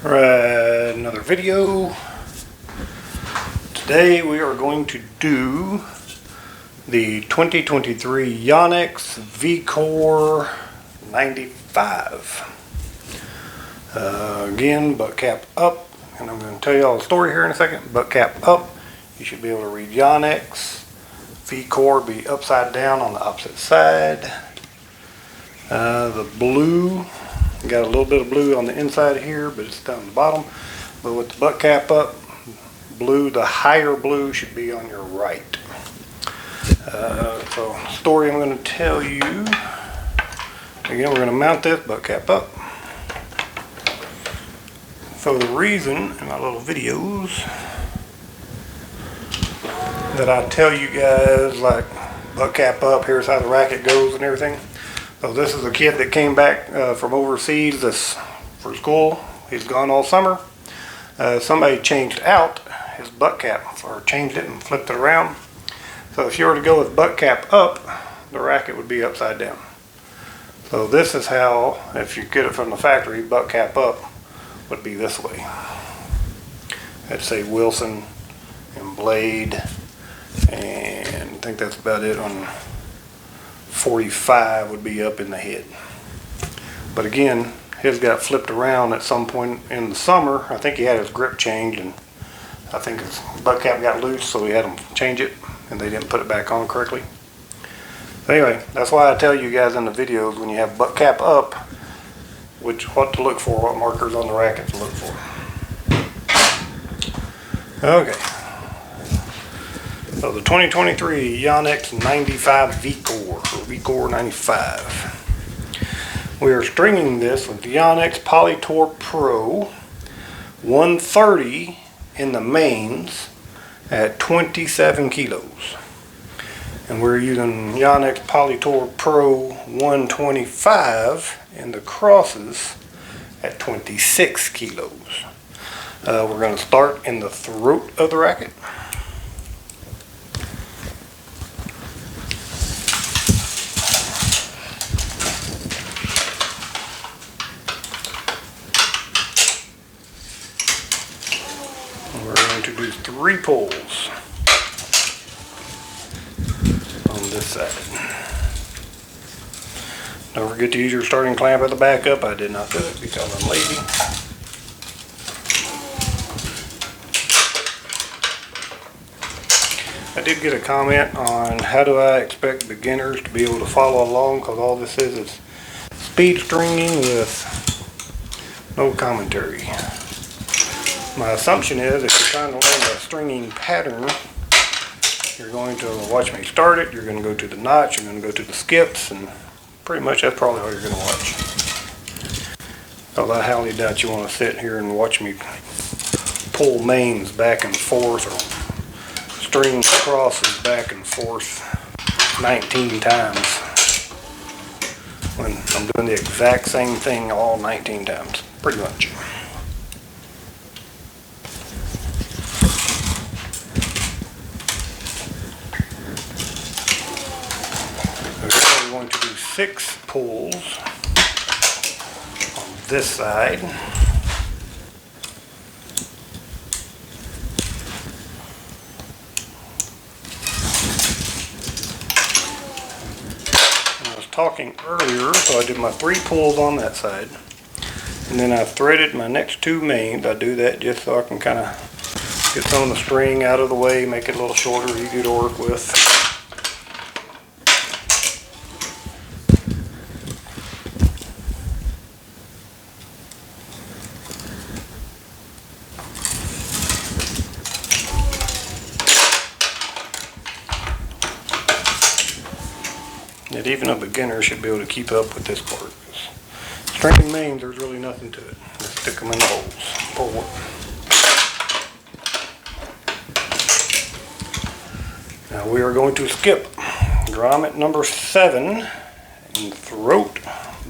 Alright, another video. Today we are going to do the 2023 Yonex Vcore 95. Again, butt cap up, and I'm going to tell you all the story here in a second. Butt cap up, you should be able to read Yonex. Vcore be upside down on the opposite side. The blue, got a little bit of blue on the inside here, but it's down the bottom. But with the butt cap up, blue, the higher blue should be on your right. So story I'm going to tell you. Again, we're going to mount this butt cap up. So the reason in my little videos that I tell you guys, like butt cap up, here's how the racket goes and everything. So this is a kid that came back from overseas for school. He's gone all summer. Somebody changed out his butt cap, or changed it and flipped it around. So if you were to go with butt cap up, the racket would be upside down. So this is how, if you get it from the factory, butt cap up would be this way. I'd say Wilson and Blade, and I think that's about it on 45 would be up in the head. But again, his got flipped around at some point in the summer. I think he had his grip changed, and I think his butt cap got loose, so we had him change it, and they didn't put it back on correctly. So anyway, that's why I tell you guys in the videos, when you have butt cap up, what to look for, what markers on the racket to look for. Okay. So the 2023 Yonex 95 Vcore, or Vcore 95. We are stringing this with the Yonex Poly Tour Pro 130 in the mains at 27 kilos. And we're using Yonex Poly Tour Pro 125 in the crosses at 26 kilos. We're going to start in the throat of the racket. We're going to do 3 pulls on this side. Don't forget to use your starting clamp at the back up. I did not do it because I'm lazy. I did get a comment on how do I expect beginners to be able to follow along, because all this is speed stringing with no commentary. My assumption is if you're trying to learn a stringing pattern, you're going to watch me start it, you're going to go to the knots, you're going to go to the skips, and pretty much that's probably all you're going to watch. Because I highly doubt you want to sit here and watch me pull mains back and forth or string crosses back and forth 19 times when I'm doing the exact same thing all 19 times, pretty much. We're going to do 6 pulls on this side. Talking earlier, so I did my 3 pulls on that side, and then I threaded my next 2 mains. I do that just so I can kind of get some of the string out of the way, make it a little shorter, easier to work with. And even a beginner should be able to keep up with this part. Stringing mains, there's really nothing to it. Just stick them in the holes. Pull it. Now we are going to skip grommet number 7 in the throat,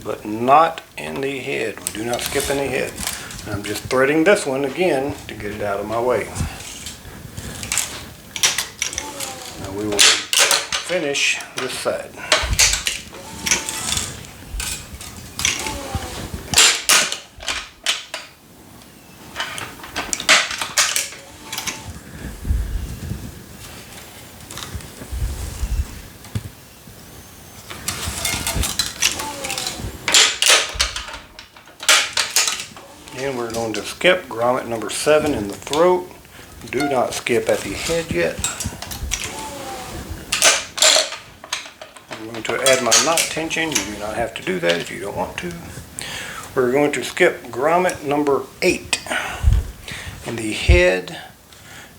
but not in the head. We do not skip in the head. And I'm just threading this one again to get it out of my way. Now we will finish this side. Then we're going to skip grommet number 7 in the throat. Do not skip at the head yet. I'm going to add my knot tension. You do not have to do that if you don't want to. We're going to skip grommet number 8 in the head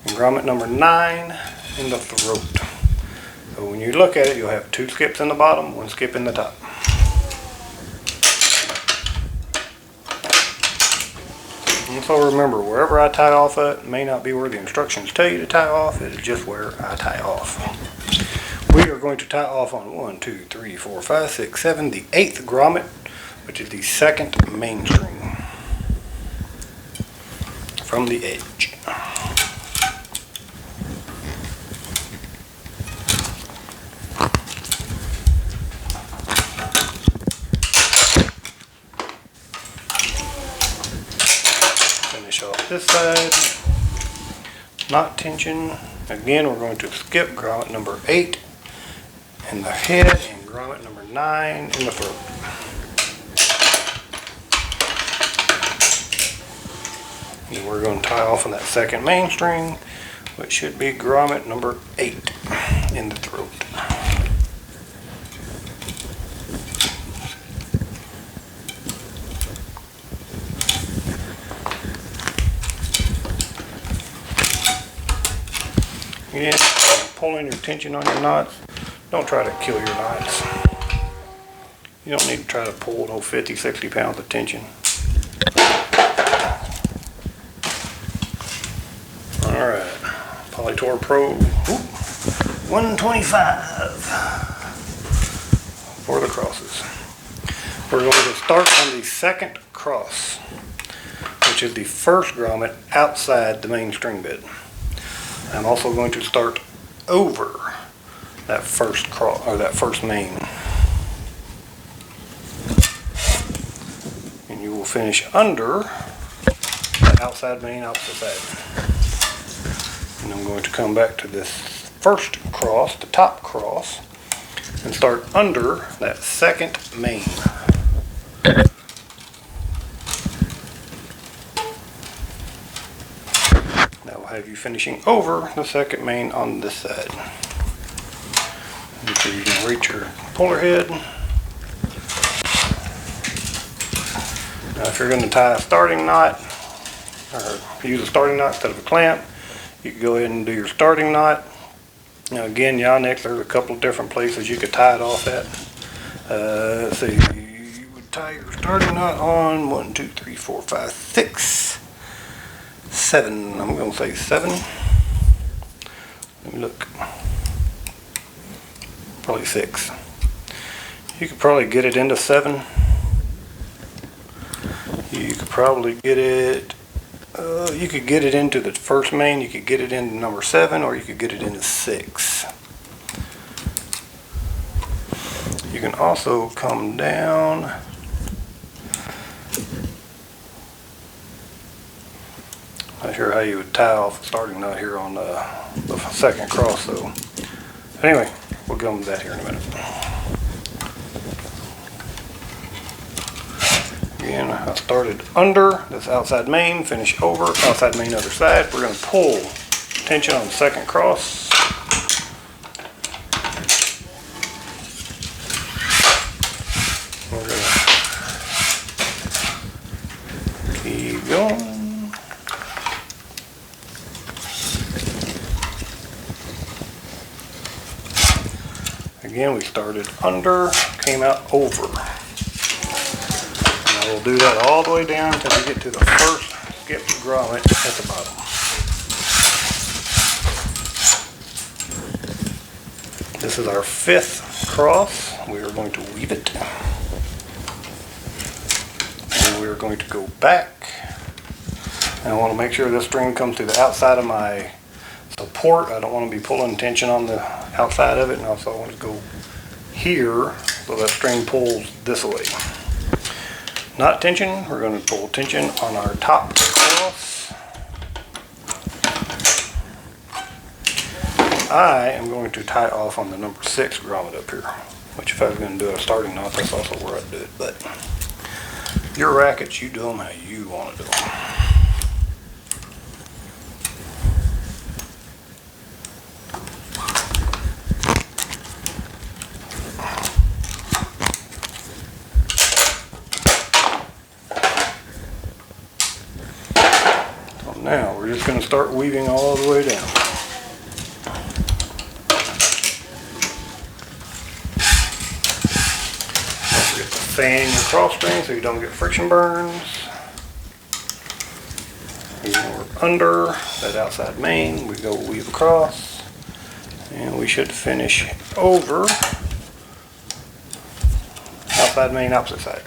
and grommet number 9 in the throat. So when you look at it, you'll have 2 skips in the bottom, 1 skip in the top. And so remember, wherever I tie off at may not be where the instructions tell you to tie off, it is just where I tie off. We are going to tie off on 1, 2, 3, 4, 5, 6, 7, the 8th grommet, which is the 2nd main string from the edge. Off this side, knot tension. Again, we're going to skip grommet number 8 in the head and grommet number 9 in the throat. And we're going to tie off on that 2nd main string, which should be grommet number 8 in the throat. Again, pulling your tension on your knots. Don't try to kill your knots. You don't need to try to pull no 50, 60 pounds of tension. Alright, Poly Tour Pro 125 for the crosses. We're going to start on the 2nd cross, which is the 1st grommet outside the main string bed. I'm also going to start over that 1st cross, or that 1st main. And you will finish under the outside main opposite side. And I'm going to come back to this 1st cross, the top cross, and start under that 2nd main. Have you finishing over the 2nd main on this side. Make sure you can reach your puller head. Now if you're going to tie a starting knot, or use a starting knot instead of a clamp, you can go ahead and do your starting knot. Now again, Yonex, there's a couple of different places you could tie it off at. Let's see, you would tie your starting knot on 1, 2, 3, 4, 5, 6. 7. I'm going to say 7. Let me look. Probably 6. You could probably get it into 7. You could probably get it. You could get it into the 1st main. You could get it into number 7, or you could get it into 6. You can also come down. Not sure how you would tie off the starting knot here on the 2nd cross though. Anyway, we'll come to that here in a minute. Again, I started under this outside main, finish over, outside main other side. We're going to pull tension on the 2nd cross. We're going to keep going. Again, we started under, came out over. And I will do that all the way down until we get to the 1st skip grommet at the bottom. This is our 5th cross. We are going to weave it. And we are going to go back. And I want to make sure this string comes to the outside of my support. I don't want to be pulling tension on the outside of it, and also I want to go here so that string pulls this way. Knot tension, we're going to pull tension on our top cross. I am going to tie off on the number 6 grommet up here, which if I was going to do a starting knot, that's also where I'd do it. But Your rackets, you do them how you want to do them. So now we're just going to start weaving all the way down. Fan your cross string so you don't get friction burns. And we're under that outside main. We go weave across, and we should finish over outside main, opposite side.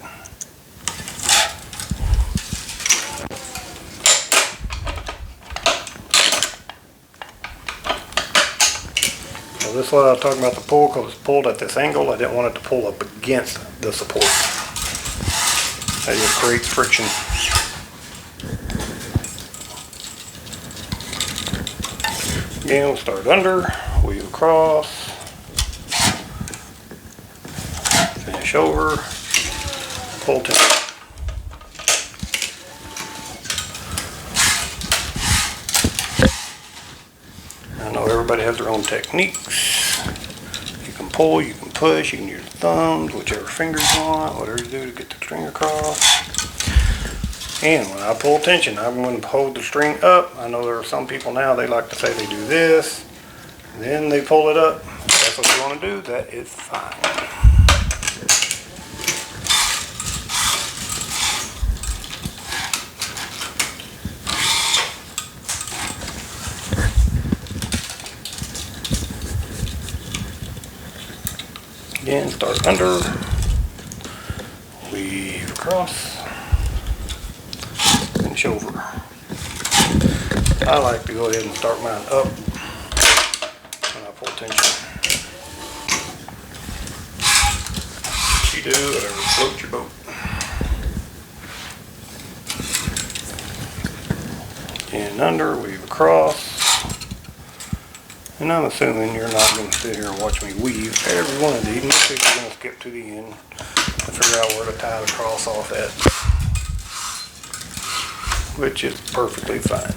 So this is what I was talking about the pull, because it's pulled at this angle. I didn't want it to pull up against the support. That just creates friction. Again, we'll start under, weave across, finish over, pull tension. I know everybody has their own techniques. You can pull, you can push, you can use your thumbs, whichever fingers you want, whatever you do to get the string across. And when I pull tension, I'm going to hold the string up. I know there are some people now, they like to say they do this, then they pull it up. If that's what you want to do, that is fine. Again, start under, weave across, finish over. I like to go ahead and start mine up when I pull tension. You do whatever floats your boat. And under, weave across. And I'm assuming you're not going to sit here and watch me weave every one of these. Most people are going to skip to the end and figure out where to tie the cross off at, which is perfectly fine.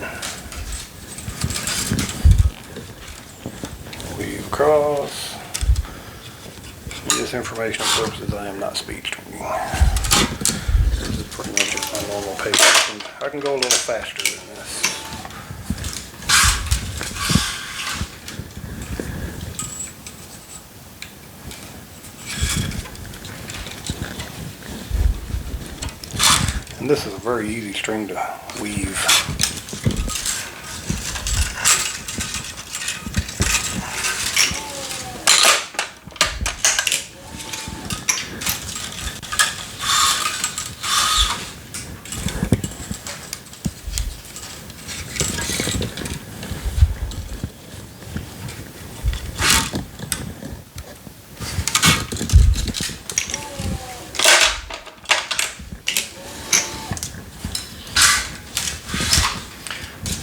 Weave across. For just informational purposes, I am not speed stringing. This is pretty much at my normal pace. I can go a little faster than this. And this is a very easy string to weave.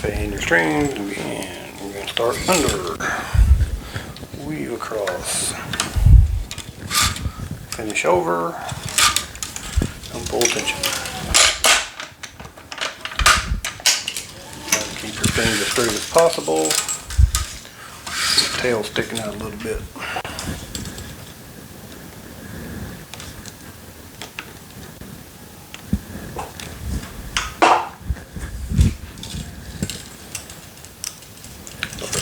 Fan your strings, and we're going to start under, weave across, finish over, and pull tension. Try to keep your thing as straight as possible, the tail sticking out a little bit.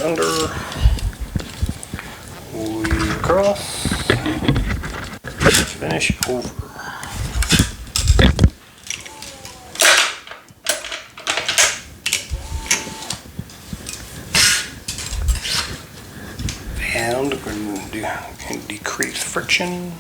Under, weave across, finish over. And we're going to decrease friction.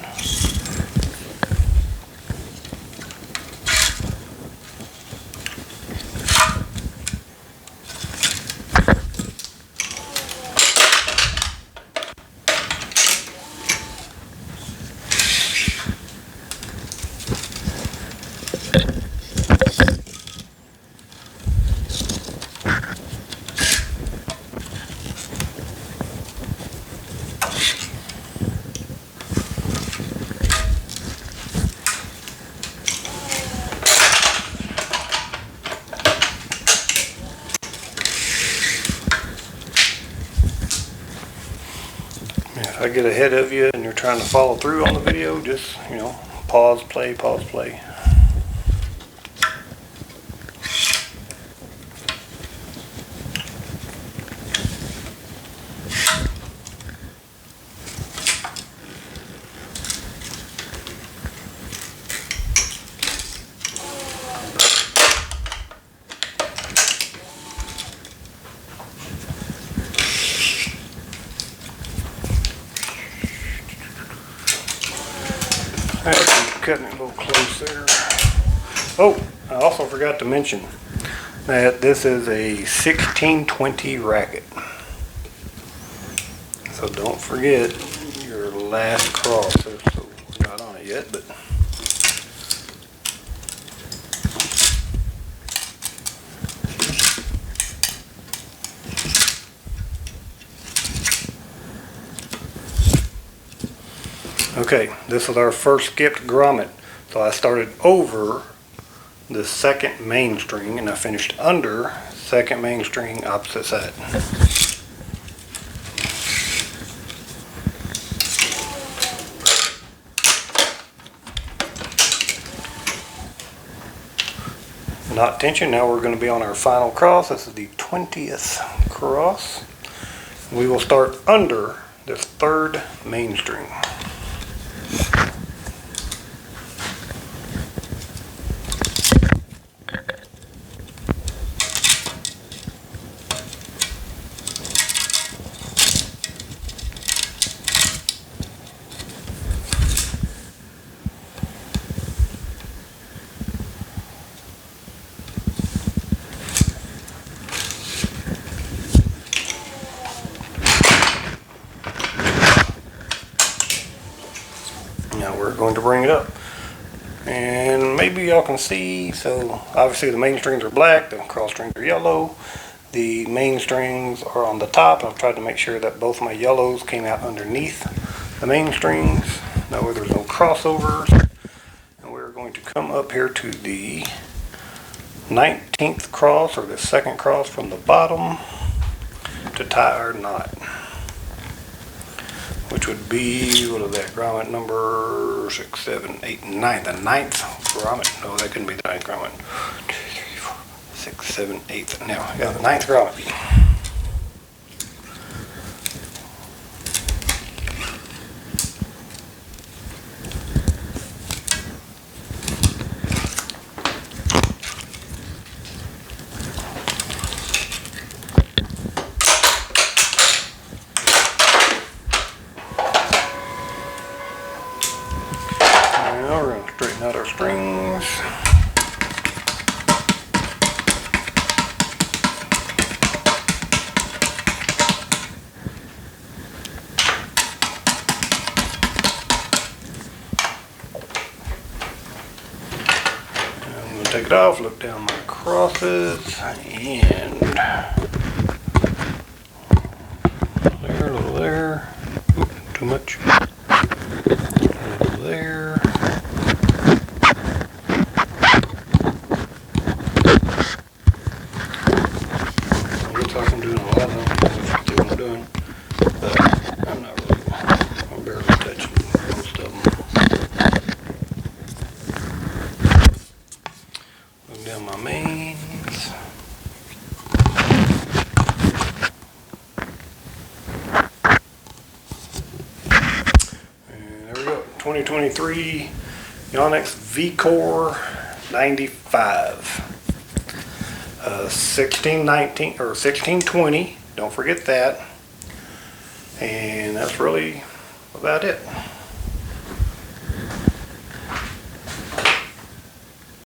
I get ahead of you and you're trying to follow through on the video, just, you know, pause, play, pause, play. Cutting it a little close there. Oh, I also forgot to mention that this is a 1620 racket. So don't forget your last cross. So we're not on it yet, but okay, this is our first skipped grommet. So I started over the second main string and I finished under second main string opposite side. Not tension. Now we're going to be on our final cross. This is the 20th cross. We will start under this third main string. Now we're going to bring it up, and maybe y'all can see. So obviously the main strings are black, the cross strings are yellow, the main strings are on the top. I've tried to make sure that both my yellows came out underneath the main strings, that way there's no crossovers. And we're going to come up here to the 19th cross, or the second cross from the bottom, to tie our knot, which would be, what is that, grommet number 6, 7, 8, 9, the 9th grommet. No, that couldn't be the 9th grommet. 1, 2, 3, 4, 6, 7, 8. No, yeah, the 9th grommet. Now we're going to straighten out our strings. I'm going to take it off, look down my crosses, and there, a little there. Oop, too much. A little there. Looks like I'm doing a lot of them. That's what I'm doing, but I'm not really. I'm barely touching most of them. Look down my mains. And there we go. 2023 Yonex Vcore 95. 1619 or 1620, don't forget that. And that's really about it.